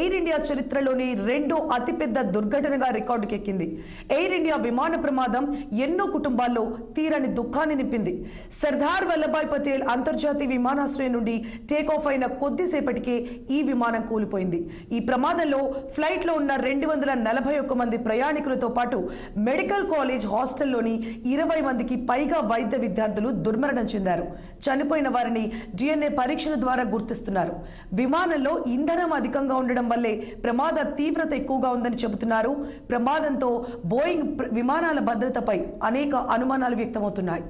Air India చరిత్రలోని రెండో అతిపెద్ద దుర్ఘటనగా రికార్డుకెక్కింది. Air India విమాన ప్రమాదం ఎన్నో కుటుంబాల్లో తీరని దుఃఖాన్ని నింపింది. సర్దార్ వల్లభాయ్ పటేల్ అంతర్జాతీయ విమానాశ్రయం నుండి టేకాఫ్ అయిన కొద్దిసేపటికే ఈ విమానం కూలిపోయింది. ఈ ప్రమాదంలో ఫ్లైట్లో ఉన్న 241 మంది ప్రయాణికులతో పాటు మెడికల్ కాలేజ్ హాస్టల్లోని 20 మందికి పైగా వైద్య విద్యార్థులు దుర్మరణం చెందారు. చనిపోయిన వారిని DNA పరీక్షల ద్వారా గుర్తిస్తున్నారు. విమానంలో ఇంధనం అధికంగా ఉండడం వల్లే ప్రమాద తీవ్రత ఎక్కువగా ఉందని చెబుతున్నారు. ప్రమాదంతో బోయింగ్ విమానాల భద్రతపై అనేక అనుమానాలు వ్యక్తమవుతున్నాయి.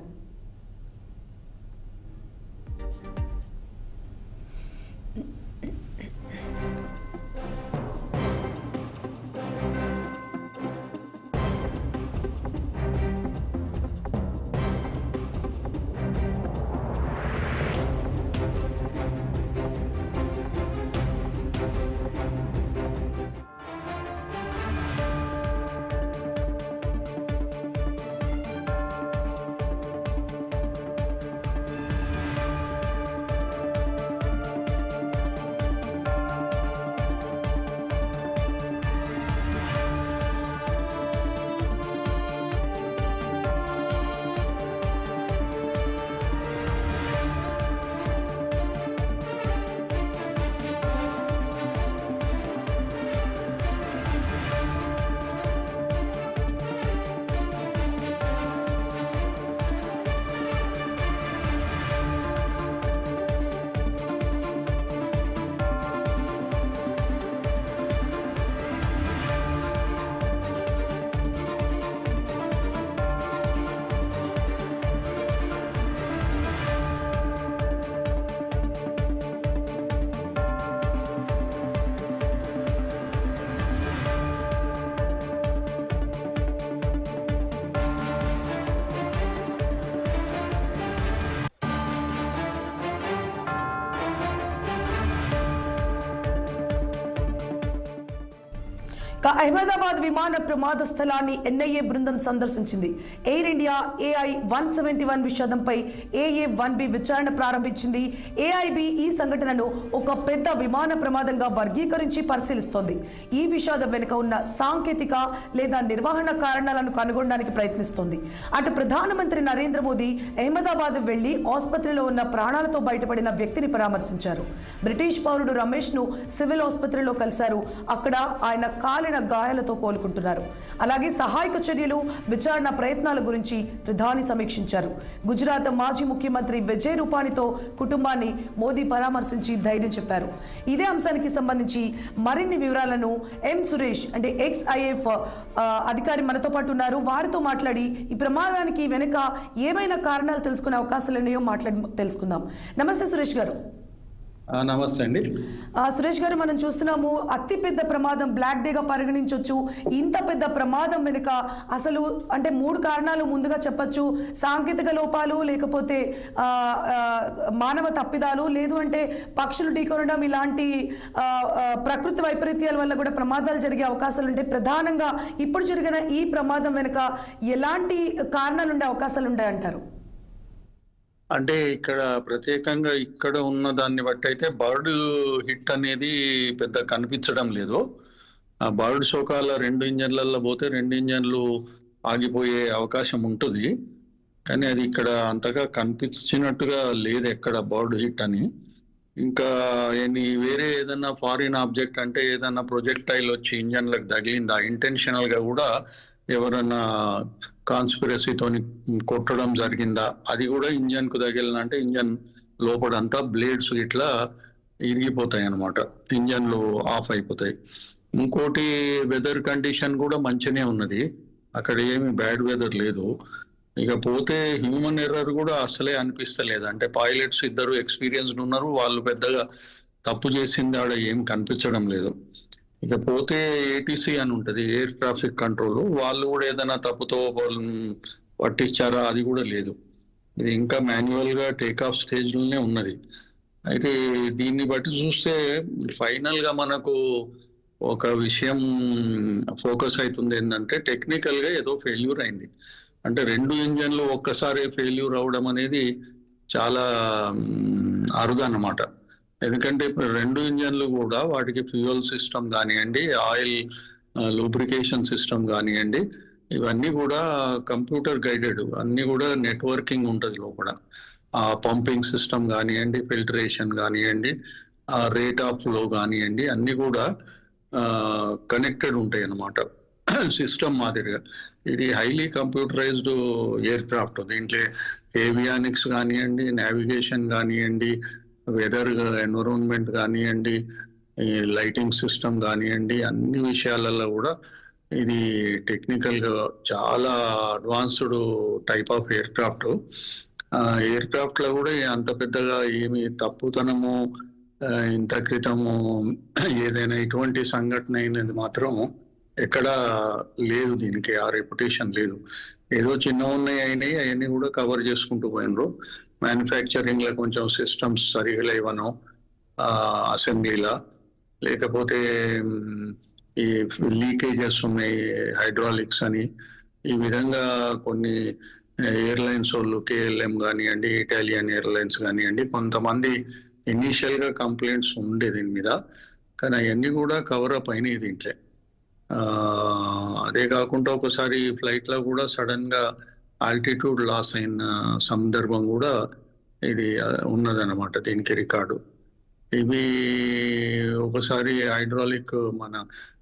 అహ్మదాబాద్ విమాన ప్రమాద స్థలాన్ని NIA బృందం సందర్శించింది. ఎయిర్ ఇండియా AI-171 విషాదంపై AA-1B విచారణ ప్రారంభించింది. AIB ఈ సంఘటనను ఒక పెద్ద విమాన ప్రమాదంగా వర్గీకరించి పరిశీలిస్తోంది. ఈ విషాదం వెనుక ఉన్న సాంకేతిక లేదా నిర్వహణ కారణాలను కనుగొనడానికి ప్రయత్నిస్తోంది. అటు ప్రధానమంత్రి నరేంద్ర మోదీ అహ్మదాబాద్ వెళ్లి ఆసుపత్రిలో ఉన్న ప్రాణాలతో బయటపడిన వ్యక్తిని పరామర్శించారు. బ్రిటిష్ పౌరుడు రమేష్ను సివిల్ ఆసుపత్రిలో కలిశారు. అక్కడ ఆయన కాలిన గాయాలతో కోలుకుంటున్నారు. అలాగే సహాయక చర్యలు, విచారణ ప్రయత్నాల గురించి ప్రధాని సమీక్షించారు. గుజరాత్ మాజీ ముఖ్యమంత్రి విజయ్ రూపానీతో కుటుంబాన్ని మోదీ పరామర్శించి ధైర్యం చెప్పారు. ఇదే అంశానికి సంబంధించి మరిన్ని వివరాలను సురేష్ అంటే XIF అధికారి మనతో పాటు ఉన్నారు. వారితో మాట్లాడి ఈ ప్రమాదానికి వెనుక ఏమైనా కారణాలు తెలుసుకునే అవకాశాలు ఉన్నాయో తెలుసుకుందాం. నమస్తే సురేష్ గారు. నమస్తే అండి. సురేష్ గారు, మనం చూస్తున్నాము అతి పెద్ద ప్రమాదం, బ్లాక్ డేగా పరిగణించవచ్చు. ఇంత పెద్ద ప్రమాదం వెనుక అసలు అంటే 3 కారణాలు ముందుగా చెప్పచ్చు. సాంకేతిక లోపాలు, లేకపోతే మానవ తప్పిదాలు, లేదు అంటే పక్షులు ఢీకొనడం, ఇలాంటి ప్రకృతి వైపరీత్యాల వల్ల కూడా ప్రమాదాలు జరిగే అవకాశాలు ఉంటాయి. ప్రధానంగా ఇప్పుడు జరిగిన ఈ ప్రమాదం వెనుక ఎలాంటి కారణాలు ఉండే అవకాశాలు ఉంటాయంటారు? అంటే ఇక్కడ ప్రత్యేకంగా ఇక్కడ ఉన్న దాన్ని బట్టి అయితే బర్డ్ హిట్ అనేది పెద్ద కనిపించడం లేదు. ఆ బర్డ్ శోకాల 2 ఇంజన్లలో పోతే 2 ఇంజన్లు ఆగిపోయే అవకాశం ఉంటుంది. కానీ అది ఇక్కడ అంతగా కనిపించినట్టుగా లేదు ఎక్కడ బర్డ్ హిట్ అని. ఇంకా వేరే ఏదన్నా ఫారిన్ ఆబ్జెక్ట్ అంటే ఏదన్నా ప్రొజెక్టైల్ వచ్చి ఇంజన్లకు తగిలిందా, ఇంటెన్షనల్గా కూడా ఎవరన్నా కాన్స్పిరసీతో కొట్టడం జరిగిందా, అది కూడా ఇంజన్కు తగిలినంటే ఇంజన్ లోపడంతా బ్లేడ్స్ ఇట్లా ఇరిగిపోతాయి అన్నమాట, ఇంజన్లు ఆఫ్ అయిపోతాయి. ఇంకోటి వెదర్ కండిషన్ కూడా మంచిగానే ఉన్నది, అక్కడ ఏమి బ్యాడ్ వెదర్ లేదు. ఇకపోతే హ్యూమన్ ఎర్రర్ కూడా అసలే అనిపిస్తలేదు. అంటే పైలట్స్ 2 ఎక్స్పీరియన్స్డ్ ఉన్నారు, వాళ్ళు పెద్దగా తప్పు చేసింది ఆడ ఏం కనిపించడం లేదు. ఇకపోతే ATC అని ఉంటుంది, ఎయిర్ ట్రాఫిక్ కంట్రోల్, వాళ్ళు కూడా ఏదైనా తప్పుతో పట్టించారా అది కూడా లేదు. ఇది ఇంకా మాన్యువల్గా టేకాఫ్ స్టేజ్లోనే ఉన్నది. అయితే దీన్ని బట్టి చూస్తే ఫైనల్గా మనకు ఒక విషయం ఫోకస్ అవుతుంది ఏంటంటే టెక్నికల్గా ఏదో ఫెయిల్యూర్ అయింది. అంటే 2 ఇంజన్లు ఒక్కసారి ఫెయిల్యూర్ అవడం అనేది చాలా అరుదు అన్నమాట. ఎందుకంటే ఇప్పుడు రెండు ఇంజన్లు కూడా వాటికి ఫ్యూయల్ సిస్టమ్ కానివ్వండి, ఆయిల్ లూబ్రికేషన్ సిస్టమ్ కానివ్వండి, ఇవన్నీ కూడా కంప్యూటర్ గైడెడ్, అన్నీ కూడా నెట్వర్కింగ్ ఉంటుంది లోపల. ఆ పంపింగ్ సిస్టమ్ కానివ్వండి, ఫిల్టరేషన్ కానివ్వండి, ఆ రేట్ ఆఫ్ ఫ్లో కానివ్వండి, అన్నీ కూడా కనెక్టెడ్ ఉంటాయి అన్నమాట సిస్టమ్ మాదిరిగా. ఇది హైలీ కంప్యూటరైజ్డ్ ఎయిర్ క్రాఫ్ట్. దీంట్లో ఏవియానిక్స్ కానివ్వండి, నావిగేషన్ కానివ్వండి, వెదర్ ఎన్విరాన్మెంట్ కానివ్వండి, ఈ లైటింగ్ సిస్టమ్ కానివ్వండి, అన్ని విషయాలలో కూడా ఇది టెక్నికల్గా చాలా advanced type of aircraft. ఎయిర్ క్రాఫ్ట్లో కూడా అంత పెద్దగా ఏమి తప్పుతనము ఇంత క్రితము ఏదైనా ఇటువంటి సంఘటన అయినది మాత్రం ఎక్కడా లేదు. దీనికి ఆ రెప్యుటేషన్ లేదు. ఏదో చిన్న ఉన్నాయి అయినాయి, అవన్నీ కూడా కవర్ చేసుకుంటూ పోయినరు. మ్యానుఫ్యాక్చరింగ్లో కొంచెం సిస్టమ్స్ సరిగా లేవనో, అసెంబ్లీలా, లేకపోతే ఈ లీకేజెస్ ఉన్నాయి హైడ్రాలిక్స్ అని, ఈ విధంగా కొన్ని ఎయిర్లైన్స్ వాళ్ళు కేఎల్ఎం కానివ్వండి, ఇటాలియన్ ఎయిర్లైన్స్ కానివ్వండి, కొంతమంది ఇనీషియల్గా కంప్లైంట్స్ ఉండే దీని మీద, కానీ అవన్నీ కూడా కవర్ అప్ అయినాయి దీంట్లో. అదే కాకుండా ఒకసారి ఫ్లైట్లో కూడా సడన్గా ఆల్టిట్యూడ్ లాస్ అయిన సందర్భం కూడా ఇది ఉన్నదన్నమాట దీనికి రికార్డు. ఇవి ఒకసారి హైడ్రాలిక్ మన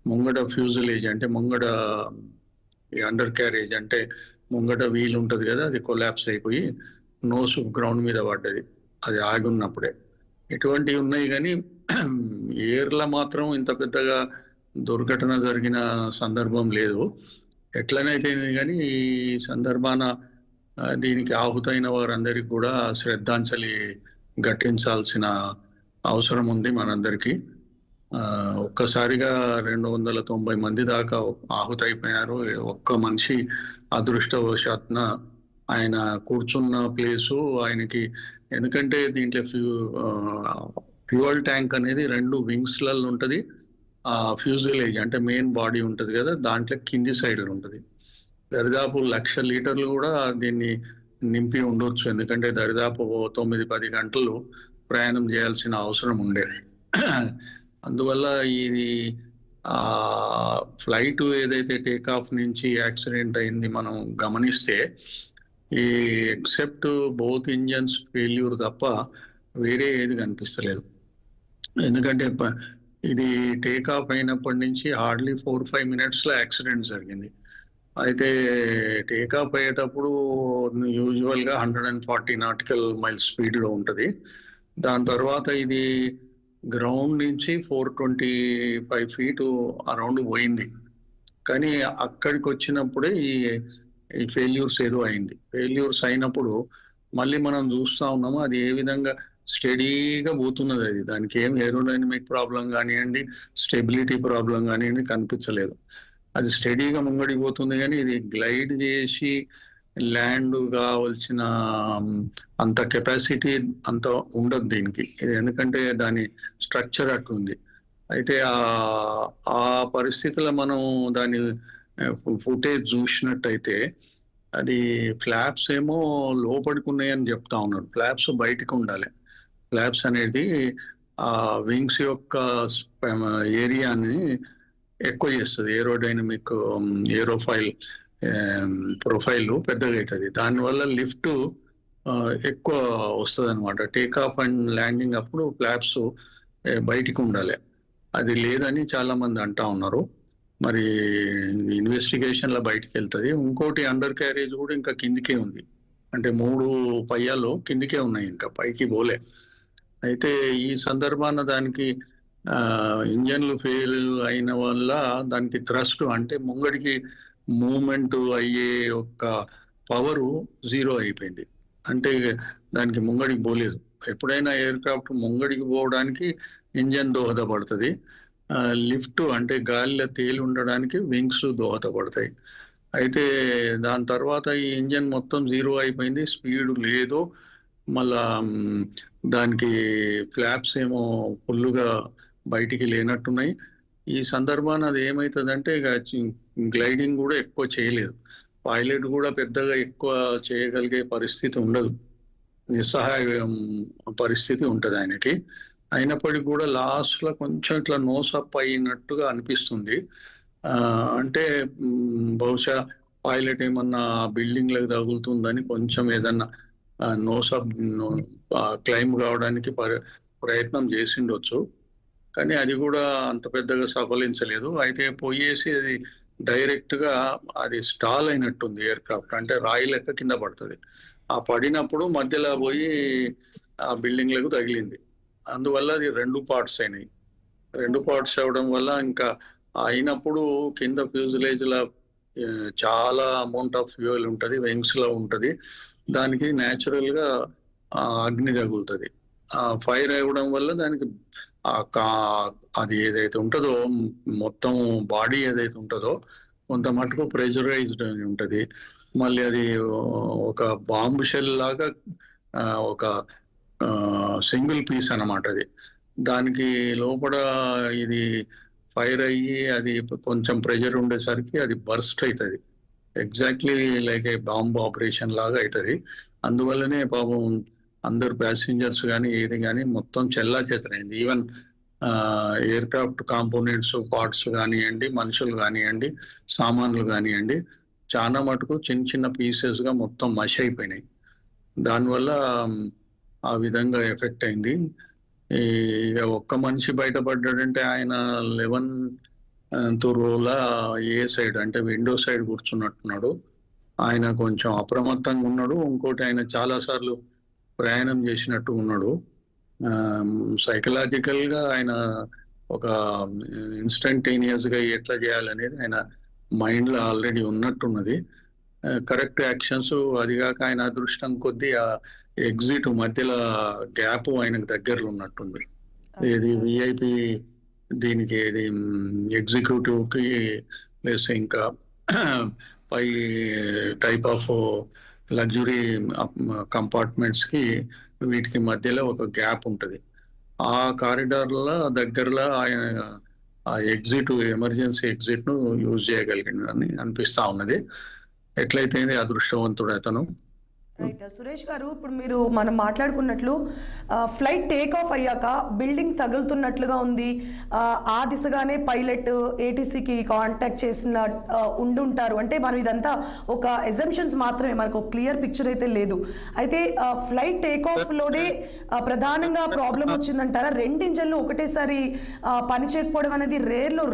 ముంగడ ఫ్యూజులేజ్ అంటే ముంగడ అండర్ క్యారేజ్ అంటే ముంగట వీల్ ఉంటుంది కదా, అది కొలాప్స్ అయిపోయి నోస్ గ్రౌండ్ మీద పడ్డది, అది ఆగి ఉన్నప్పుడే. ఇటువంటివి ఉన్నాయి, కానీ ఎయిర్లో మాత్రం ఇంత పెద్దగా దుర్ఘటన జరిగిన సందర్భం లేదు. ఎట్లనైతే కానీ ఈ సందర్భాన దీనికి ఆహుతైన వారందరికీ కూడా శ్రద్ధాంజలి ఘటించాల్సిన అవసరం ఉంది మనందరికీ. ఒక్కసారిగా 290 మంది దాకా ఆహుతైపోయినారు. ఒక్క మనిషి అదృష్టవశాత్న ఆయన కూర్చున్న ప్లేసు ఆయనకి, ఎందుకంటే దీంట్లో ఫ్యూయల్ ట్యాంక్ అనేది 2 వింగ్స్లలో ఉంటుంది. ఆ ఫ్యూజిలేజ్ అంటే మెయిన్ బాడీ ఉంటుంది కదా, దాంట్లో కింది సైడ్ ఉంటుంది. దరిదాపు 1,00,000 లీటర్లు కూడా దీన్ని నింపి ఉండొచ్చు, ఎందుకంటే దరిదాపు 9-10 గంటలు ప్రయాణం చేయాల్సిన అవసరం ఉండే. అందువల్ల ఇది ఫ్లైట్ ఏదైతే టేకాఫ్ నుంచి యాక్సిడెంట్ అయింది మనం గమనిస్తే, ఈ ఎక్సెప్ట్ బోత్ ఇంజన్స్ ఫెయిల్యూర్ తప్ప వేరే ఏది కనిపిస్తలేదు. ఎందుకంటే ఇది టేకాఫ్ అయినప్పటి నుంచి హార్డ్లీ 4-5 మినిట్స్లో యాక్సిడెంట్ జరిగింది. అయితే టేకాఫ్ అయ్యేటప్పుడు యూజువల్గా 140 నాటికల్ మైల్స్ స్పీడ్లో ఉంటుంది. దాని తర్వాత ఇది గ్రౌండ్ నుంచి 425 ఫీట్ అరౌండ్ పోయింది. కానీ అక్కడికి వచ్చినప్పుడే ఈ ఫెయిల్యూర్స్ ఏదో అయింది. ఫెయిల్యూర్స్ అయినప్పుడు మళ్ళీ మనం చూస్తూ ఉన్నాము అది ఏ విధంగా స్టడీగా పోతున్నది. అది దానికి ఏం ఏరోడైనమిక్ ప్రాబ్లం కానివ్వండి, స్టెబిలిటీ ప్రాబ్లం కానివ్వండి కనిపించలేదు. అది స్టడీగా ముంగడికి పోతుంది, కానీ ఇది గ్లైడ్ చేసి ల్యాండ్ కావాల్సిన అంత కెపాసిటీ అంత ఉండదు దీనికి. ఇది ఎందుకంటే దాని స్ట్రక్చర్ అట్లుంది. అయితే ఆ పరిస్థితిలో మనం దాని ఫుటేజ్ చూసినట్టయితే అది ఫ్లాప్స్ ఏమో లోపలికి ఉన్నాయని చెప్తా ఉన్నారు. ఫ్లాప్స్ బయటకు ఉండాలి. ఫ్లాప్స్ అనేది ఆ వింగ్స్ యొక్క ఏరియాని ఎక్కువ చేస్తుంది. ఏరోడైనమిక్ ఏరోఫైల్ ప్రొఫైల్ పెద్దగా అవుతుంది. దానివల్ల లిఫ్ట్ ఎక్కువ వస్తుంది అనమాట. టేకాఫ్ అండ్ ల్యాండింగ్ అప్పుడు ఫ్లాప్స్ బయటికి ఉండాలి. అది లేదని చాలా మంది అంటా ఉన్నారు. మరి ఇన్వెస్టిగేషన్లో బయటికి వెళ్తుంది. ఇంకోటి అండర్ క్యారేజ్ కూడా ఇంకా కిందికే ఉంది, అంటే 3 పయ్యాలు కిందికే ఉన్నాయి, ఇంకా పైకి పోలే. అయితే ఈ సందర్భాన దానికి ఇంజన్లు ఫెయిల్ అయిన వల్ల దానికి థ్రస్ట్ అంటే ముంగడికి మూమెంట్ అయ్యే యొక్క పవరు 0 అయిపోయింది. అంటే దానికి ముంగడికి పోలేదు. ఎప్పుడైనా ఎయిర్ క్రాఫ్ట్ ముంగడికి పోవడానికి ఇంజన్ దోహదపడుతుంది. లిఫ్ట్ అంటే గాలిలో తేలి ఉండడానికి వింగ్స్ దోహదపడతాయి. అయితే దాని తర్వాత ఈ ఇంజన్ మొత్తం 0 అయిపోయింది, స్పీడ్ లేదు. మళ్ళా దానికి ఫ్లాప్స్ ఏమో ఫుల్గా బయటికి లేనట్టున్నాయి. ఈ సందర్భాన అది ఏమవుతుందంటే ఇక గ్లైడింగ్ కూడా ఎక్కువ చేయలేదు. పైలట్ కూడా పెద్దగా ఎక్కువ చేయగలిగే పరిస్థితి ఉండదు, నిస్సహాయ పరిస్థితి ఉంటుంది ఆయనకి. అయినప్పటికీ కూడా లాస్ట్ లో కొంచెం ఇట్లా నోస్ అప్ అయినట్టుగా అనిపిస్తుంది. అంటే బహుశా పైలట్ ఏమన్నా బిల్డింగ్ లకు తగులుతుందని కొంచెం ఏదన్నా నోస్ అప్ క్లైమ్ కావడానికి ప్రయత్నం చేసిండొచ్చు. కానీ అది కూడా అంత పెద్దగా సఫలించలేదు. అయితే పోయేసి అది డైరెక్ట్ గా అది స్టాల్ అయినట్టుంది ఎయిర్ క్రాఫ్ట్, అంటే రాయి లెక్క కింద పడుతుంది. ఆ పడినప్పుడు మధ్యలో పోయి ఆ బిల్డింగ్లకు తగిలింది. అందువల్ల అది 2 పార్ట్స్ అయినాయి. 2 పార్ట్స్ అవడం వల్ల ఇంకా అయినప్పుడు కింద ఫ్యూజిలేజ్ లా చాలా అమౌంట్ ఆఫ్ ఫ్యూయల్ ఉంటుంది, వింగ్స్ లో ఉంటుంది. దానికి న్యాచురల్ గా అగ్ని తగులుతుంది. ఫైర్ అవ్వడం వల్ల దానికి అది ఏదైతే ఉంటుందో మొత్తం బాడీ ఏదైతే ఉంటుందో కొంత మటుకు ప్రెషరైజ్డ్ అని ఉంటుంది. మళ్ళీ అది ఒక బాంబు షెల్ లాగా ఒక సింగిల్ పీస్ అన్నమాట. అది దానికి లోపల ఇది ఫైర్ అయ్యి అది కొంచెం ప్రెషర్ ఉండేసరికి అది బర్స్ట్ అవుతుంది. ఎగ్జాక్ట్లీ లైక్ ఏ బాంబ్ ఆపరేషన్ లాగా అవుతుంది. అందువల్లనే పాపం అందరు ప్యాసింజర్స్ కానీ ఏది కానీ మొత్తం చెల్లా చెదరైంది. Even aircraft components parts కానివ్వండి, మనుషులు కానివ్వండి, సామాన్లు కానివ్వండి, చాలా మటుకు చిన్న చిన్న పీసెస్ గా మొత్తం మష్ అయిపోయినాయి. దానివల్ల ఆ విధంగా ఎఫెక్ట్ అయింది. ఇక ఒక్క మనిషి బయటపడ్డాడంటే ఆయన 11th రోలా ఏ సైడ్ అంటే విండో సైడ్ కూర్చున్నట్టున్నాడు. ఆయన కొంచెం అప్రమత్తంగా ఉన్నాడు. ఇంకోటి ఆయన చాలా సార్లు ప్రయాణం చేసినట్టు ఉన్నాడు. సైకలాజికల్ గా ఆయన ఒక ఇన్స్టంటేనియస్ గా ఎట్లా చేయాలనేది ఆయన మైండ్ లో ఆల్రెడీ ఉన్నట్టున్నది. కరెక్ట్ యాక్షన్స్, అదిగాక ఆయన అదృష్టం కొద్దీ ఆ ఎగ్జిట్ మధ్యలో గ్యాప్ ఆయనకు దగ్గరలో ఉన్నట్టుంది. ఇది విఐపి దీనికి ఇది ఎగ్జిక్యూటివ్ కి ప్లస్ ఇంకా పై టైప్ ఆఫ్ లగ్జరీ కంపార్ట్మెంట్స్ కి వీటికి మధ్యలో ఒక గ్యాప్ ఉంటుంది. ఆ కారిడార్ల దగ్గరలో ఆయన ఆ ఎగ్జిట్ ఎమర్జెన్సీ ఎగ్జిట్ ను యూజ్ చేయగలిగిందని అనిపిస్తా ఉన్నది. ఎట్లయితే అదృష్టవంతుడు అతను. రైట్ సురేష్ గారు, ఇప్పుడు మీరు మనం మాట్లాడుకున్నట్లు ఫ్లైట్ టేక్ ఆఫ్ అయ్యాక బిల్డింగ్ తగులుతున్నట్లుగా ఉంది. ఆ దిశగానే పైలట్ ఏటీసీకి కాంటాక్ట్ చేసిన ఉండుంటారు. అంటే మనం ఇదంతా ఒక ఎజంప్షన్స్ మాత్రమే, మనకు ఒక క్లియర్ పిక్చర్ అయితే లేదు. అయితే ఫ్లైట్ టేక్ ఆఫ్ లోనే ప్రధానంగా ప్రాబ్లం వచ్చిందంటారా? 2 ఇంజన్లు ఒకటేసారి పని చేయకపోవడం అనేది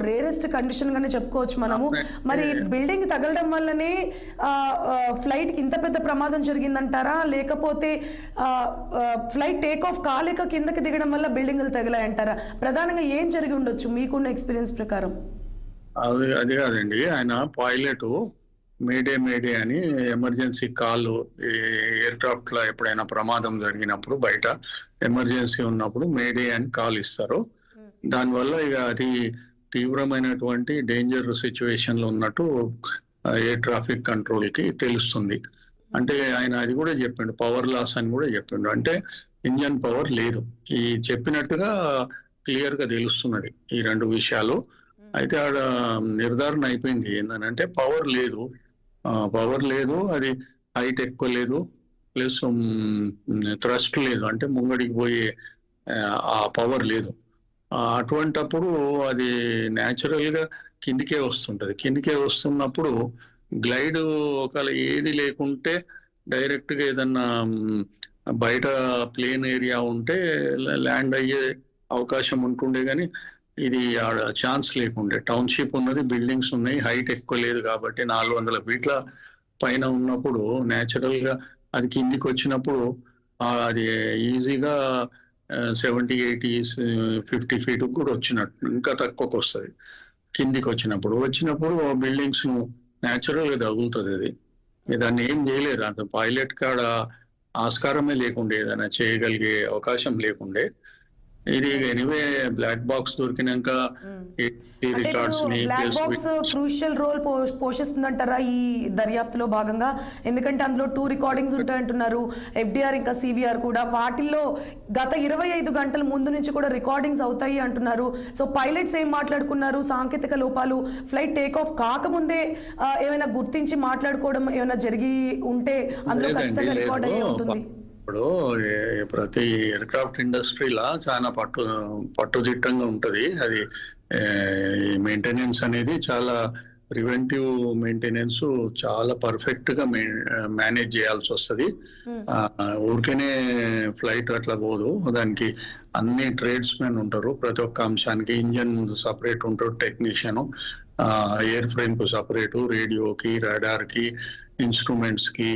రేరెస్ట్ కండిషన్ గానే చెప్పుకోవచ్చు మనము. మరి బిల్డింగ్ తగలడం వల్లనే ఫ్లైట్ కి ఇంత పెద్ద ప్రమాదం జరిగింది అంటారా, లేకపోతే ఫ్లైట్ టేక్ ఆఫ్ కాలేక కిందకి దిగడం వల్ల బిల్డింగ్లు తగిలాయంటారా? ప్రధానంగా ఏం జరిగి ఉండొచ్చు మీకున్న ఎక్స్పీరియన్స్ ప్రకారం? అది కాదండి, ఆయన పైలట్ మేడే అని ఎమర్జెన్సీ కాల్, ఎయిర్ క్రాఫ్ట్ లో ఎప్పుడైనా ప్రమాదం జరిగినప్పుడు బయట ఎమర్జెన్సీ ఉన్నప్పుడు మేడే అని కాల్ ఇస్తారు. దానివల్ల ఇక అది తీవ్రమైనటువంటి డేంజర్ సిచ్యువేషన్ లో ఉన్నట్టు ఎయిర్ ట్రాఫిక్ కంట్రోల్ కి తెలుస్తుంది. అంటే ఆయన అది కూడా చెప్పిండు, పవర్ లాస్ అని కూడా చెప్పిండు. అంటే ఇంజన్ పవర్ లేదు, ఈ చెప్పినట్టుగా క్లియర్ గా తెలుస్తున్నది ఈ 2 విషయాలు. అయితే ఆడ నిర్ధారణ అయిపోయింది ఏంటంటే పవర్ లేదు, అది హైట్ ఎక్కువ లేదు, ప్లస్ థ్రస్ట్ లేదు, అంటే ముంగడికి పోయే ఆ పవర్ లేదు. అటువంటప్పుడు అది న్యాచురల్ గా కిందికే వస్తుంటది. కిందికే వస్తున్నప్పుడు గ్లైడ్ ఒకవేళ ఏది లేకుంటే డైరెక్ట్ గా ఏదన్నా బయట ప్లేన్ ఏరియా ఉంటే ల్యాండ్ అయ్యే అవకాశం ఉంటుండే, కానీ ఇది ఆడ ఛాన్స్ లేకుండే. టౌన్షిప్ ఉన్నది, బిల్డింగ్స్ ఉన్నాయి, హైట్ ఎక్కువ లేదు కాబట్టి 400 ఫీట్ల పైన ఉన్నప్పుడు న్యాచురల్ గా అది కిందికి వచ్చినప్పుడు అది ఈజీగా 70, 80, 50 ఫీట్ కూడా వచ్చినట్టు, ఇంకా తక్కువకు వస్తుంది. కిందికి వచ్చినప్పుడు బిల్డింగ్స్ ను న్యాచురల్ గా తగులుతుంది. అది దాన్ని ఏం చేయలేరు, అంత పైలట్ కాడ ఆస్కారమే లేకుండే, ఏదైనా చేయగలిగే అవకాశం లేకుండే. ఇది ఎనీవే బ్లాక్ బాక్స్ దొరికినాక బ్లాక్ బాక్స్ క్రూషియల్ రోల్ పోషిస్తుందంటారా ఈ దర్యాప్తులో భాగంగా? ఎందుకంటే అందులో 2 రికార్డింగ్స్ ఉంటాయంటున్నారు, ఎఫ్డిఆర్ ఇంకా సివిఆర్ కూడా. వాటిల్లో గత 25 గంటల ముందు నుంచి కూడా రికార్డింగ్స్ అవుతాయి అంటున్నారు. సో పైలట్స్ ఏం మాట్లాడుకున్నారు, సాంకేతిక లోపాలు ఫ్లైట్ టేక్ ఆఫ్ కాకముందే ఏమైనా గుర్తించి మాట్లాడుకోవడం ఏమైనా జరిగి ఉంటే అందులో ఖచ్చితంగా రికార్డ్ అయ్యే ఉంటుంది. ఇప్పుడు ప్రతి ఎయిర్క్రాఫ్ట్ ఇండస్ట్రీలా చాలా పట్టుదిట్టంగా ఉంటది. అది మెయింటెనెన్స్ అనేది చాలా ప్రివెంటివ్ మెయింటెనెన్స్ చాలా పర్ఫెక్ట్ గా మేనేజ్ చేయాల్సి వస్తుంది. ఊరికేనే ఫ్లైట్ అట్లా పోదు. దానికి అన్ని ట్రేడ్స్ మెన్ ఉంటారు. ప్రతి ఒక్క అంశానికి ఇంజన్ సపరేట్ ఉంటారు, టెక్నీషియన్, ఎయిర్ ఫ్రేమ్ కు సపరేటు, రేడియోకి, రాడార్ కి, ఇన్స్ట్రుమెంట్స్ కి,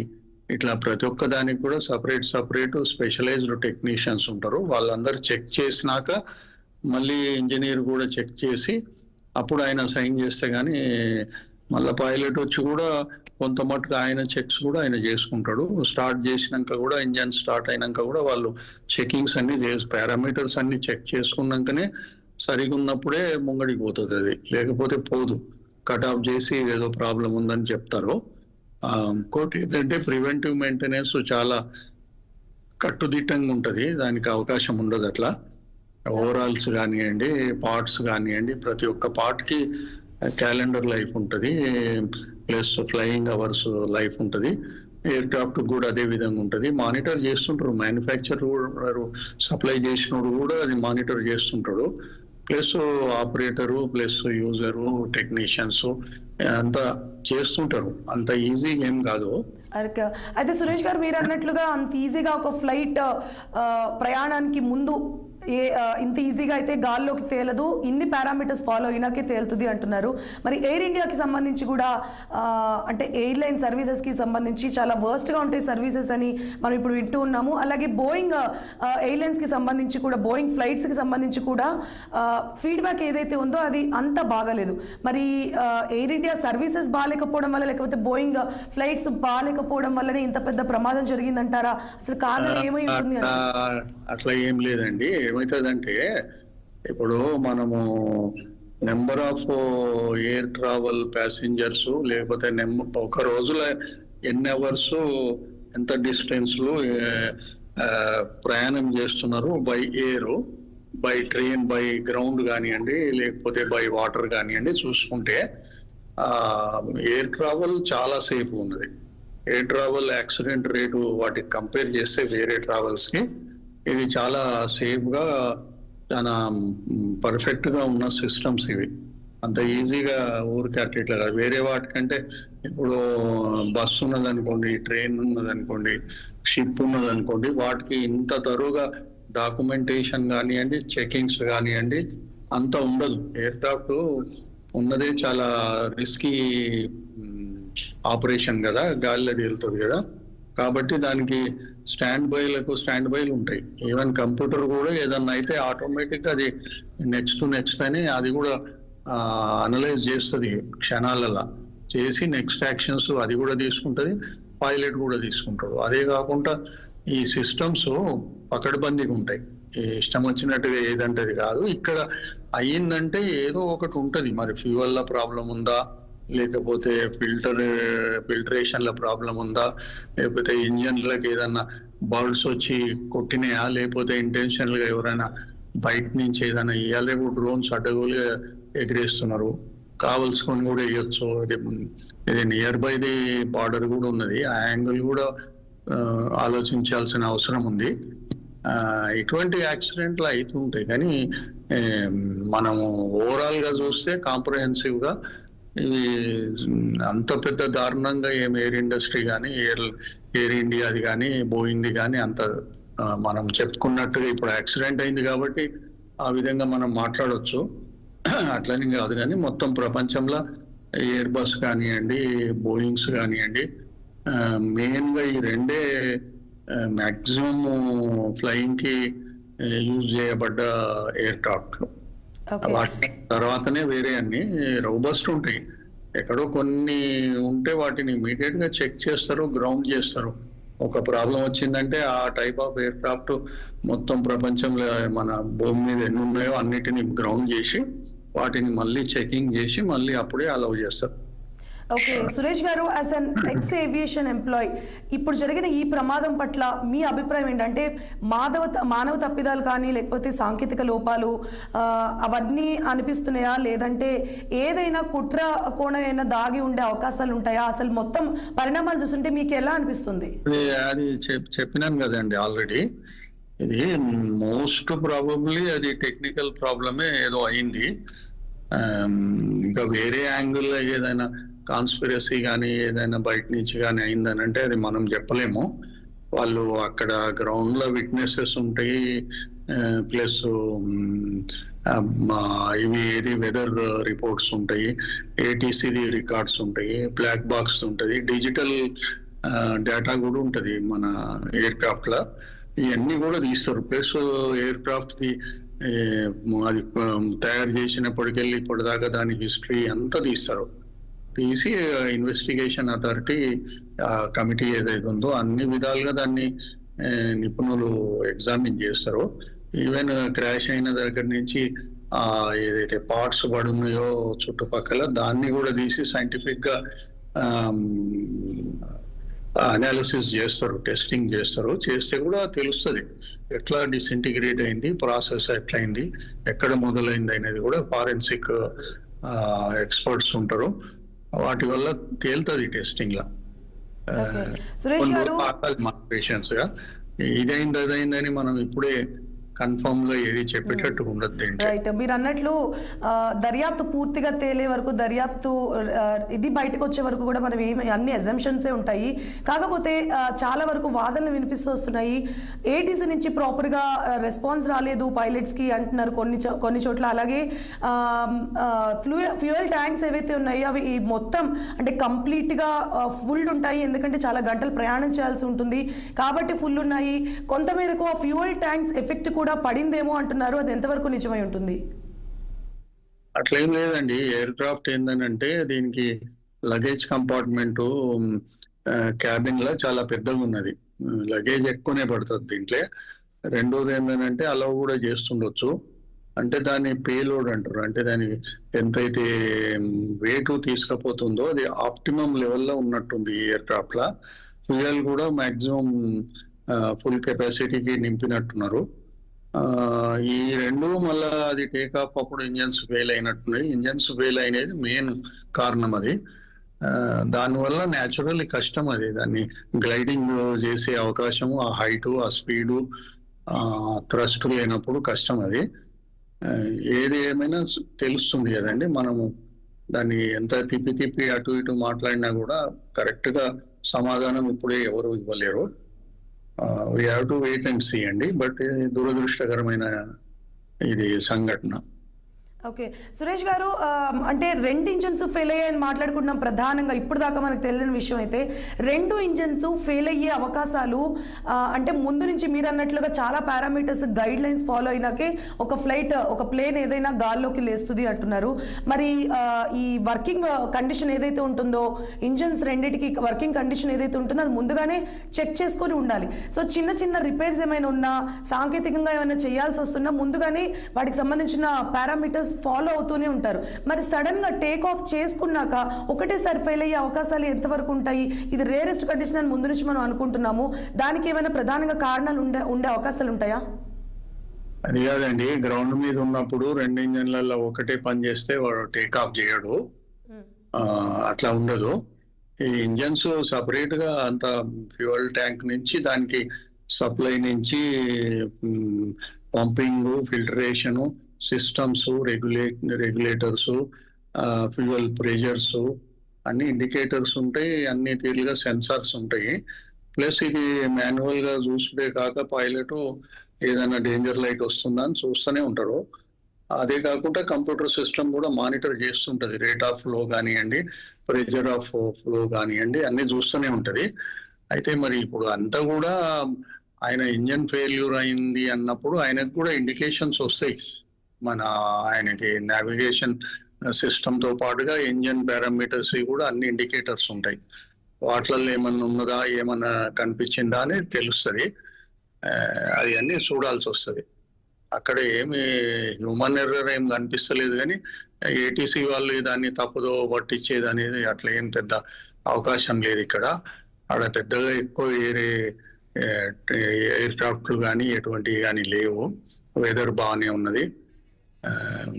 ఇట్లా ప్రతి ఒక్క దానికి కూడా సపరేట్ స్పెషలైజ్డ్ టెక్నీషియన్స్ ఉంటారు. వాళ్ళందరూ చెక్ చేసినాక మళ్ళీ ఇంజనీర్ కూడా చెక్ చేసి అప్పుడు ఆయన సైన్ చేస్తే గానీ మళ్ళీ పైలట్ వచ్చి కూడా కొంత మటుకు ఆయన చెక్స్ కూడా ఆయన చేసుకుంటాడు. స్టార్ట్ చేసినాక కూడా ఇంజన్ స్టార్ట్ అయినాక కూడా వాళ్ళు చెకింగ్స్ అన్ని చేసి పారామీటర్స్ అన్ని చెక్ చేసుకున్నాకనే సరిగా ఉన్నప్పుడే ముంగడికి పోతుంది. అది లేకపోతే పోదు. కట్ ఆఫ్ చేసి ఏదో ప్రాబ్లం ఉందని చెప్తారు. ఇంకోటి ఏంటంటే ప్రివెంటివ్ మెయింటెనెన్స్ చాలా కట్టుదిట్టంగా ఉంటుంది. దానికి అవకాశం ఉండదు. అట్లా ఓవరాల్స్ కానివ్వండి, పార్ట్స్ కానివ్వండి, ప్రతి ఒక్క పార్ట్ కి క్యాలెండర్ లైఫ్ ఉంటుంది, ప్లస్ ఫ్లయింగ్ అవర్స్ లైఫ్ ఉంటుంది. ఎయిర్ క్రాఫ్ట్ కూడా అదే విధంగా ఉంటుంది. మానిటర్ చేస్తుంటారు. మ్యానుఫ్యాక్చరర్ సప్లై చేసినోడు కూడా అది మానిటర్ చేస్తుంటాడు. Plus operator, plus user, technicians అంతా చేస్తుంటారు. అంత ఈజీ ఏం కాదు. అయితే సురేష్ గారు మీరు అన్నట్లుగా అంత ఈజీగా ఒక ఫ్లైట్ ప్రయాణానికి ముందు ఇంత ఈజీగా అయితే గాల్లోకి తేలదు, ఇన్ని పారామీటర్స్ ఫాలో అయినాకే తేలుతుంది అంటున్నారు. మరి ఎయిర్ ఇండియాకి సంబంధించి కూడా అంటే ఎయిర్లైన్ సర్వీసెస్కి సంబంధించి చాలా వర్స్ట్గా ఉంటాయి సర్వీసెస్ అని మనం ఇప్పుడు వింటూ ఉన్నాము. అలాగే బోయింగ్ ఎయిర్లైన్స్కి సంబంధించి కూడా, బోయింగ్ ఫ్లైట్స్కి సంబంధించి కూడా ఫీడ్బ్యాక్ ఏదైతే ఉందో అది అంత బాగాలేదు. మరి ఎయిర్ ఇండియా సర్వీసెస్ బాగాలేకపోవడం వల్ల, లేకపోతే బోయింగ్ ఫ్లైట్స్ బాగాలేకపోవడం వల్లనే ఇంత పెద్ద ప్రమాదం జరిగిందంటారా? అసలు కారణం ఏమై ఉంటుంది? అట్లా ఏం లేదండి. ఏమవుతుందంటే ఇప్పుడు మనము number of air travel passengers, లేకపోతే ఒక రోజులో ఎన్ని అవర్స్ ఎంత డిస్టెన్స్ లో ప్రయాణం చేస్తున్నారు by air, by train, by ground కానివ్వండి, లేకపోతే బై వాటర్ కానివ్వండి, చూసుకుంటే ఎయిర్ ట్రావెల్ చాలా సేఫ్ ఉన్నది. ఎయిర్ ట్రావెల్ యాక్సిడెంట్ రేటు వాటికి కంపేర్ చేస్తే వేరే ట్రావెల్స్ కి ఇది చాలా సేఫ్ గా, చాలా పర్ఫెక్ట్ గా ఉన్న సిస్టమ్స్ ఇవి. అంత ఈజీగా ఊరికి అట్లా కాదు. వేరే వాటికంటే ఇప్పుడు బస్సు ఉన్నదనుకోండి, ట్రైన్ ఉన్నదనుకోండి, షిప్ ఉన్నదనుకోండి, వాటికి ఇంత తరువుగా డాక్యుమెంటేషన్ కానివ్వండి, చెకింగ్స్ కానివ్వండి అంత ఉండదు. ఎయిర్క్రాఫ్ట్ ఉన్నదే చాలా రిస్కీ ఆపరేషన్ కదా, గాలిలో తేలుతుంది కదా. కాబట్టి దానికి స్టాండ్ బైలు ఉంటాయి. ఈవెన్ కంప్యూటర్ కూడా ఏదన్నా అయితే ఆటోమేటిక్ అది నెక్స్ట్ అని అది కూడా అనలైజ్ చేస్తుంది క్షణాలలో. చేసి నెక్స్ట్ యాక్షన్స్ అది కూడా తీసుకుంటుంది, పైలట్ కూడా తీసుకుంటాడు. అదే కాకుండా ఈ సిస్టమ్స్ పకడ్బందీగా ఉంటాయి. ఇష్టం వచ్చినట్టుగా ఏదంటే అది కాదు. ఇక్కడ అయ్యిందంటే ఏదో ఒకటి ఉంటుంది. మరి ఫ్యూయల్ ప్రాబ్లం ఉందా, లేకపోతే ఫిల్టరేషన్ల ప్రాబ్లం ఉందా, లేకపోతే ఇంజన్లకు ఏదన్నా బర్డ్స్ వచ్చి కొట్టినాయా, లేకపోతే ఇంటెన్షనల్ గా ఎవరైనా బయట నుంచి ఏదైనా ఇవ్వాలి. డ్రోన్స్ అడ్డగోలుగా ఎగిరేస్తున్నారు, కావలసుకొని కూడా వేయొచ్చు. ఇది నియర్ బై ది బార్డర్ కూడా ఉన్నది. ఆ యాంగిల్ కూడా ఆలోచించాల్సిన అవసరం ఉంది. ఇటువంటి యాక్సిడెంట్లు అవుతుంటాయి. కానీ మనము ఓవరాల్ గా చూస్తే కాంప్రహెన్సివ్ గా ఇవి అంత పెద్ద దారుణంగా ఏం ఎయిర్ ఇండస్ట్రీ కానీ, ఎయిర్ ఇండియాది కానీ, బోయింగ్ది కానీ అంత మనం చెప్పుకున్నట్టుగా ఇప్పుడు యాక్సిడెంట్ అయింది కాబట్టి ఆ విధంగా మనం మాట్లాడవచ్చు. అట్లని కాదు. కానీ మొత్తం ప్రపంచంలో ఎయిర్ బస్ కానివ్వండి, బోయింగ్స్ కానివ్వండి, మెయిన్ గా ఈ రెండే మ్యాక్సిమం ఫ్లయింగ్ కి యూజ్ చేయబడ్డ ఎయిర్ క్రాఫ్ట్లు. వాటి తర్వాతనే వేరే అన్ని రోబస్ట్ ఉంటాయి. ఎక్కడో కొన్ని ఉంటే వాటిని ఇమీడియట్ గా చెక్ చేస్తారు, గ్రౌండ్ చేస్తారు. ఒక ప్రాబ్లం వచ్చిందంటే ఆ టైప్ ఆఫ్ ఎయిర్ క్రాఫ్ట్ మొత్తం ప్రపంచంలో మన భూమి మీద ఎన్ని ఉన్నాయో అన్నిటిని గ్రౌండ్ చేసి వాటిని మళ్ళీ చెకింగ్ చేసి మళ్ళీ అప్పుడే అలౌ చేస్తారు. ఓకే సురేష్ గారు, as an ex aviation employee, ఇప్పుడు జరిగిన ఈ ప్రమాదం పట్ల మీ అభిప్రాయం ఏంటంటే మానవ తప్పిదాలు కానీ లేకపోతే సాంకేతిక లోపాలు అవన్నీ అనిపిస్తున్నాయా, లేదంటే ఏదైనా కుట్ర కోణమైనా దాగి ఉండే అవకాశాలు ఉంటాయా? అసలు మొత్తం పరిణామాలు చూస్తుంటే మీకు ఎలా అనిపిస్తుంది? అది చెప్పినాను కదండి ఆల్రెడీ. ఇది మోస్ట్ ప్రాబబ్లీ అది టెక్నికల్ ప్రాబ్లమే ఏదో అయింది. ఇంకా వేరే యాంగిల్లో ఏదైనా కాన్స్పిరసీ కానీ ఏదైనా బయట నుంచి కానీ అయిందని అంటే అది మనం చెప్పలేము. వాళ్ళు అక్కడ గ్రౌండ్ లో విట్నెసెస్ ఉంటాయి, ప్లస్ ఇవి ఏది వెదర్ రిపోర్ట్స్ ఉంటాయి, ఏటీసీది రికార్డ్స్ ఉంటాయి, బ్లాక్ బాక్స్ ఉంటుంది, డిజిటల్ డేటా కూడా ఉంటుంది మన ఎయిర్ క్రాఫ్ట్ లో. ఇవన్నీ కూడా తీస్తారు. ప్లస్ ఎయిర్ క్రాఫ్ట్ ది అది తయారు చేసినప్పటికెళ్ళి ఇప్పటిదాకా దాని హిస్టరీ అంతా తీస్తారు. తీసి ఇన్వెస్టిగేషన్ అథారిటీ కమిటీ ఏదైతే ఉందో అన్ని విధాలుగా దాన్ని నిపుణులు ఎగ్జామిన్ చేస్తారు. ఈవెన్ క్రాష్ అయిన దగ్గర నుంచి ఏదైతే పార్ట్స్ పడున్నాయో చుట్టుపక్కల దాన్ని కూడా తీసి సైంటిఫిక్ గా అనాలిసిస్ చేస్తారు, టెస్టింగ్ చేస్తారు. చేస్తే కూడా తెలుస్తుంది ఎట్లా డిసింటిగ్రేట్ అయింది, ప్రాసెస్ ఎట్లయింది, ఎక్కడ మొదలైంది అనేది కూడా ఫారెన్సిక్ ఎక్స్పర్ట్స్ ఉంటారు. వాటి వల్ల తేలుతుంది టెస్టింగ్ లా. పేషెంట్స్ గా ఇదైంది అదైందని మనం ఇప్పుడే కన్ఫర్మ్ గా ఏది చెప్పేటట్టు ఉండదు. రైట్, మీరు అన్నట్లు దర్యాప్తు పూర్తిగా తేలే వరకు, దర్యాప్తు ఇది బయటకు వచ్చే వరకు కూడా మనం అన్ని అజంప్షన్సే ఉంటాయి. కాకపోతే చాలా వరకు వాదనలు వినిపిస్తూ వస్తున్నాయి. ఏటీసీ నుంచి ప్రాపర్గా రెస్పాన్స్ రాలేదు పైలట్స్ కి అంటున్నారు కొన్ని చోట్ల. అలాగే ఫ్యూయల్ ట్యాంక్స్ ఏవైతే ఉన్నాయో అవి మొత్తం అంటే కంప్లీట్ గా ఫుల్ ఉంటాయి, ఎందుకంటే చాలా గంటలు ప్రయాణం చేయాల్సి ఉంటుంది కాబట్టి ఫుల్ ఉన్నాయి. కొంతమేరకు ఆ ఫ్యూయల్ ట్యాంక్స్ ఎఫెక్ట్ కూడా పడిందేమో అంటున్నారు. అది ఎంతవరకు నిజమై ఉంటుంది? అట్లేం లేదండి. ఎయిర్ క్రాఫ్ట్ ఏంటంటే దీనికి లగేజ్ కంపార్ట్మెంట్ క్యాబిన్ లో చాలా పెద్దగా ఉన్నది, లగేజ్ ఎక్కువనే పడుతుంది దీంట్లో. రెండోది ఏంటంటే అలా కూడా చేస్తుండొచ్చు. అంటే దాని పేలోడ్ అంటారు, అంటే దాని ఎంతైతే వెయిట్ తీసుకపోతుందో అది ఆప్టిమం లెవెల్లో ఉన్నట్టుంది ఎయిర్ క్రాఫ్ట్ లా. ఫ్యూయల్ కూడా మాక్సిమం ఫుల్ కెపాసిటీకి నింపినట్టున్నారు. ఈ రెండు మళ్ళా అది టేకాఫ్ అప్పుడు ఇంజన్స్ ఫెయిల్ అయినట్టున్నాయి. ఇంజన్స్ ఫెయిల్ అయినది మెయిన్ కారణం. అది దానివల్ల న్యాచురల్లీ కష్టం, అది దాన్ని గ్లైడింగ్ చేసే అవకాశము, ఆ హైటు, ఆ స్పీడు, థ్రస్ట్ లేనప్పుడు కష్టం. అది ఏది ఏమైనా తెలుస్తుంది కదండి. మనము దాన్ని ఎంత తిప్పి అటు ఇటు మాట్లాడినా కూడా కరెక్ట్ గా సమాధానం ఇప్పుడే ఎవరు ఇవ్వలేరు. we have to wait and see అండి. బట్ దురదృష్టకరమైన ఇది సంఘటన. ఓకే సురేష్ గారు, అంటే రెండు ఇంజన్స్ ఫెయిల్ అయ్యాయని మాట్లాడుకుంటున్నాం ప్రధానంగా. ఇప్పుడు దాకా మనకు తెలియని విషయం అయితే రెండు ఇంజన్స్ ఫెయిల్ అయ్యే అవకాశాలు అంటే ముందు నుంచి మీరు అన్నట్లుగా చాలా పారామీటర్స్ గైడ్ లైన్స్ ఫాలో అయినాకే ఒక ప్లేన్ ఏదైనా గాల్లోకి లేస్తుంది అంటున్నారు. మరి ఈ వర్కింగ్ కండిషన్ ఏదైతే ఉంటుందో, ఇంజన్స్ రెండింటికి వర్కింగ్ కండిషన్ ఏదైతే ఉంటుందో అది ముందుగానే చెక్ చేసుకొని ఉండాలి. సో చిన్న రిపేర్స్ ఏమైనా ఉన్నా, సాంకేతికంగా ఏమైనా చేయాల్సి వస్తున్నా ముందుగానే వాటికి సంబంధించిన పారామీటర్స్ ఫాలో అవుతూనే ఉంటారు. మరి సడన్ గా టేక్ ఆఫ్ చేసుకున్నాక ఒకటేసారి ఫెయిల్ అయ్యే అవకాశాలు ఎంతవరకు ఉంటాయి? ఇది రేరెస్ట్ కండిషన్ అని ముందు నుంచి మనం అనుకుంటున్నాము. దానికి ఏమైనా ప్రధానంగా కారణాలు ఉండే అవకాశాలు ఉంటాయా? అది కాదండి, గ్రౌండ్ మీద ఉన్నప్పుడు రెండు ఇంజన్లలో ఒకటే పని చేస్తే వాడు టేక్ ఆఫ్ చేయడు, అట్లా ఉండదు. ఈ ఇంజన్స్ సపరేట్ గా అంత ఫ్యూయల్ ట్యాంక్ నుంచి దానికి సప్లై నుంచి pumping, filtration, systems, regulators, fuel pressures, అన్ని ఇండికేటర్స్ ఉంటాయి, అన్ని తీరుగా సెన్సార్స్ ఉంటాయి. ప్లస్ ఇది మాన్యువల్ గా చూసుడే కాక పైలట్ ఏదైనా డేంజర్ లైట్ వస్తుందా అని చూస్తూనే ఉంటారు. అదే కాకుండా కంప్యూటర్ సిస్టమ్ కూడా మానిటర్ చేస్తుంటది, రేట్ ఆఫ్ ఫ్లో కానివ్వండి, ప్రెషర్ ఆఫ్ ఫ్లో కానివ్వండి, అన్ని చూస్తూనే ఉంటది. అయితే మరి ఇప్పుడు అంతా కూడా ఆయన ఇంజన్ ఫెయిల్యూర్ అయింది అన్నప్పుడు ఆయనకు కూడా ఇండికేషన్స్ వస్తాయి. ఆయనకి నావిగేషన్ సిస్టమ్ తో పాటుగా ఇంజన్ పారామీటర్స్ కూడా అన్ని ఇండికేటర్స్ ఉంటాయి. వాటిల్లో ఏమన్నా ఉన్నదా, ఏమన్నా కనిపించిందా అనేది తెలుస్తుంది. అది అన్ని చూడాల్సి వస్తుంది. అక్కడ ఏమి హ్యూమన్ ఎర్రర్ ఏం కనిపిస్తలేదు, కానీ ఏటీసీ వాళ్ళు దాన్ని తప్పుదో పట్టించేది అనేది అట్లా ఏం పెద్ద అవకాశం లేదు ఇక్కడ. అక్కడ పెద్దగా ఎక్కువ ఎయిర్ క్రాఫ్ట్లు కానీ ఎటువంటివి కానీ లేవు. వెదర్ బాగానే ఉన్నది.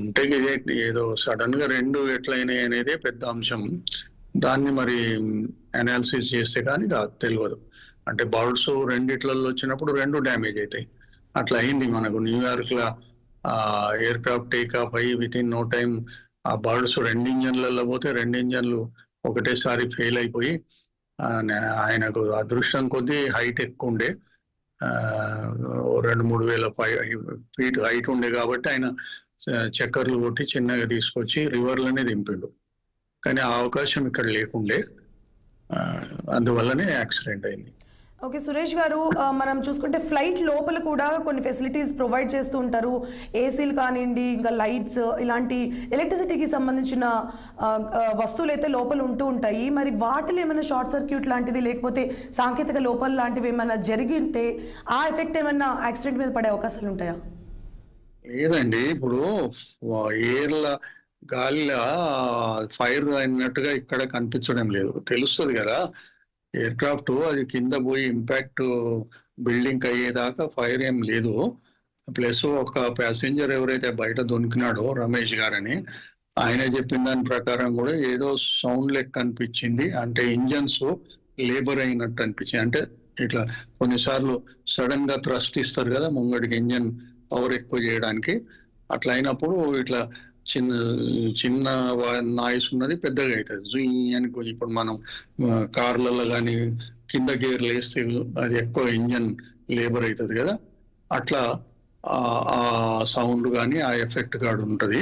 ఉంటే ఏదో సడన్ గా రెండు ఎట్లయినాయి అనేది పెద్ద అంశం. దాన్ని మరి అనాలిసిస్ చేస్తే కానీ తెలియదు. అంటే బర్డ్స్ రెండిట్లలో వచ్చినప్పుడు రెండు డ్యామేజ్ అవుతాయి. అట్లా అయింది మనకు న్యూయార్క్ లో ఎయిర్ క్రాఫ్ట్ టేక్ ఆఫ్ అయ్యి విత్ ఇన్ నో టైం ఆ బర్డ్స్ 2 ఇంజన్లలో పోతే 2 ఇంజన్లు ఒకటేసారి ఫెయిల్ అయిపోయి ఆయనకు అదృష్టం కొద్దీ హైట్ ఎక్కువ ఉండే 2-3 వేల ఫీట్ హైట్ ఉండే కాబట్టి ఆయన చక్కర్లు కొట్టి చిన్నగా తీసుకొచ్చి రివర్లోనే దింపిండు. కానీ ఆ అవకాశం ఇక్కడ లేకుండే, అందువల్లనే యాక్సిడెంట్ అయింది. ఓకే సురేష్ గారు, మనం చూసుకుంటే ఫ్లైట్ లోపల కూడా కొన్ని ఫెసిలిటీస్ ప్రొవైడ్ చేస్తూ ఉంటారు. ఏసీలు కానివ్వండి, ఇంకా లైట్స్, ఇలాంటి ఎలక్ట్రిసిటీకి సంబంధించిన వస్తువులు అయితే లోపల ఉంటూ ఉంటాయి. మరి వాటిలో ఏమైనా షార్ట్ సర్క్యూట్ లాంటిది లేకపోతే సాంకేతిక లోపాలు లాంటివి ఏమైనా జరిగింటే ఆ ఎఫెక్ట్ ఏమైనా యాక్సిడెంట్ మీద పడే అవకాశాలు ఉంటాయా? లేదండి, ఇప్పుడు ఎయిర్ల గాలిలో ఫైర్ అయినట్టుగా ఇక్కడ కనిపించడం లేదు. తెలుస్తుంది కదా, ఎయిర్ క్రాఫ్ట్ అది కింద పోయి ఇంపాక్ట్ బిల్డింగ్ అయ్యేదాకా ఫైర్ ఏం లేదు. ప్లస్ ఒక ప్యాసింజర్ ఎవరైతే బయట దొనికినాడో రమేష్ గారని, ఆయన చెప్పిన దాని ప్రకారం కూడా ఏదో సౌండ్ లెక్క అనిపించింది. అంటే ఇంజన్స్ లేబర్ అయినట్టు అనిపించింది. అంటే ఇట్లా కొన్నిసార్లు సడన్ గా థ్రస్ట్ ఇస్తారు కదా ముంగడికి ఇంజన్ పవర్ ఎక్కువ చేయడానికి, అట్లా అయినప్పుడు ఇట్లా చిన్న నాయిస్ ఉన్నది పెద్దగా అవుతుంది జుయ్ అని. ఇప్పుడు మనం కార్లలో కానీ కింద గేర్లు వేస్తే అది ఎక్కువ ఇంజన్ లేబర్ అవుతుంది కదా, అట్లా ఆ సౌండ్ కానీ ఆ ఎఫెక్ట్ కాడు ఉంటుంది.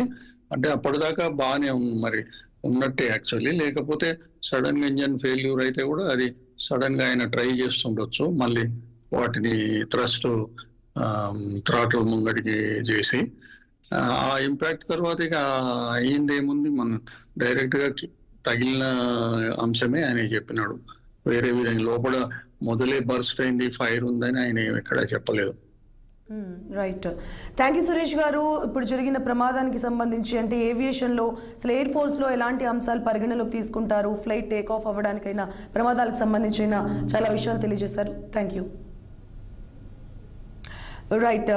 అంటే అప్పటిదాకా బాగానే మరి ఉన్నట్టే యాక్చువల్లీ. లేకపోతే సడన్ గా ఇంజన్ ఫెయిల్యూర్ అయితే కూడా అది సడన్ గా ఆయన ట్రై చేస్తుండొచ్చు, మళ్ళీ వాటిని థ్రాటిల్ ముంగడికి చేసి ఆ ఇంపాక్ట్ తర్వాత ఇక అయ్యింది ఏముంది, మనం డైరెక్ట్ గా తగిలిన అంశమే ఆయన చెప్పినాడు. వేరే విధంగా లోపల మొదలే బర్స్ట్ అయింది, ఫైర్ ఉందని ఆయన ఎక్కడా చెప్పలేదు. రైట్, థ్యాంక్ యూ సురేష్ గారు. ఇప్పుడు జరిగిన ప్రమాదానికి సంబంధించి అంటే ఏవియేషన్లో అసలు ఎయిర్ ఫోర్స్లో ఎలాంటి అంశాలు పరిగణలోకి తీసుకుంటారు, ఫ్లైట్ టేక్ ఆఫ్ అవ్వడానికైనా ప్రమాదాలకు సంబంధించిన చాలా విషయాలు తెలియజేశారు. Thank you. రైట్,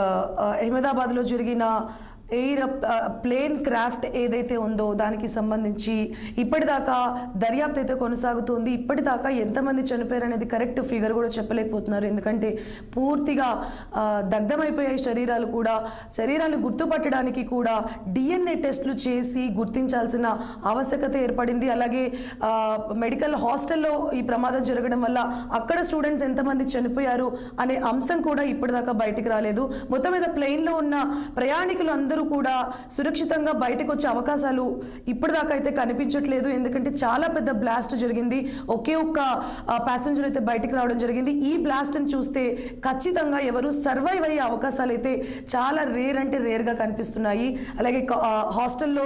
అహ్మదాబాద్లో జరిగిన ప్లేన్ క్రాఫ్ట్ ఏదైతే ఉందో దానికి సంబంధించి ఇప్పటిదాకా దర్యాప్తు అయితే కొనసాగుతుంది. ఇప్పటిదాకా ఎంతమంది చనిపోయారు అనేది కరెక్ట్ ఫిగర్ కూడా చెప్పలేకపోతున్నారు. ఎందుకంటే పూర్తిగా దగ్ధమైపోయాయి శరీరాలు కూడా. శరీరాలను గుర్తుపట్టడానికి కూడా DNA టెస్టులు చేసి గుర్తించాల్సిన ఆవశ్యకత ఏర్పడింది. అలాగే మెడికల్ హాస్టల్లో ఈ ప్రమాదం జరగడం వల్ల అక్కడ స్టూడెంట్స్ ఎంతమంది చనిపోయారు అనే అంశం కూడా ఇప్పటిదాకా బయటికి రాలేదు. మొత్తం మీద ప్లేన్లో ఉన్న ప్రయాణికులు అందరూ కూడా సురక్షితంగా బయటకు వచ్చే అవకాశాలు ఇప్పటిదాకా అయితే కనిపించట్లేదు. ఎందుకంటే చాలా పెద్ద బ్లాస్ట్ జరిగింది. ఒకే ఒక్క ప్యాసింజర్ అయితే బయటికి రావడం జరిగింది. ఈ బ్లాస్ట్ని చూస్తే ఖచ్చితంగా ఎవరు సర్వైవ్ అయ్యే అవకాశాలు అయితే చాలా రేర్గా కనిపిస్తున్నాయి. అలాగే హాస్టల్లో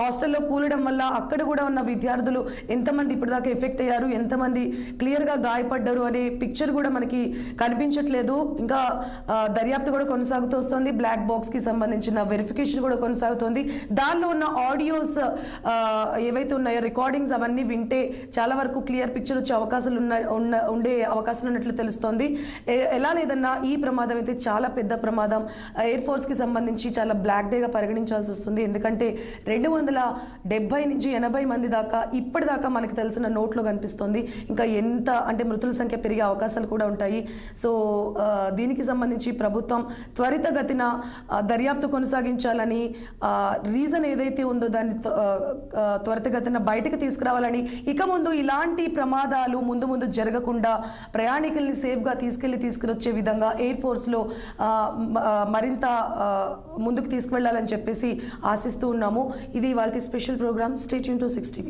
హాస్టల్లో కూలడం వల్ల అక్కడ కూడా ఉన్న విద్యార్థులు ఎంతమంది ఇప్పటిదాకా ఎఫెక్ట్ అయ్యారు, ఎంతమంది క్లియర్గా గాయపడ్డారు అనే పిక్చర్ కూడా మనకి కనిపించట్లేదు. ఇంకా దర్యాప్తు కూడా కొనసాగుతూ వస్తుంది. బ్లాక్ బాక్స్కి సంబంధించిన వెరిఫికేషన్ కూడా కొనసాగుతోంది. దానిలో ఉన్న ఆడియోస్ ఏవైతే ఉన్నాయో రికార్డింగ్స్ అవన్నీ వింటే చాలా వరకు క్లియర్ పిక్చర్ వచ్చే అవకాశాలు ఉండే అవకాశాలు ఉన్నట్లు తెలుస్తోంది. ఎలా లేదన్నా ఈ ప్రమాదం అయితే చాలా పెద్ద ప్రమాదం. ఎయిర్ ఫోర్స్కి సంబంధించి చాలా బ్లాక్ డేగా పరిగణించాల్సి వస్తుంది. ఎందుకంటే 270 నుంచి 80 మంది దాకా ఇప్పటిదాకా మనకు తెలిసిన నోట్లో కనిపిస్తుంది. ఇంకా ఎంత అంటే మృతుల సంఖ్య పెరిగే అవకాశాలు కూడా ఉంటాయి. సో దీనికి సంబంధించి ప్రభుత్వం త్వరితగతిన దర్యాప్తు కొనసాగించాలని, రీజన్ ఏదైతే ఉందో దాన్ని త్వరితగతిన బయటకు తీసుకురావాలని, ఇక ముందు ఇలాంటి ప్రమాదాలు ముందు జరగకుండా ప్రయాణికుల్ని సేఫ్గా తీసుకురొచ్చే విధంగా ఎయిర్ ఫోర్స్లో మరింత ముందుకు తీసుకువెళ్ళాలని చెప్పేసి ఆశిస్తూ ఉన్నాము. ఇది ఇవాల్టి special programme. Stay tune to 6 TV.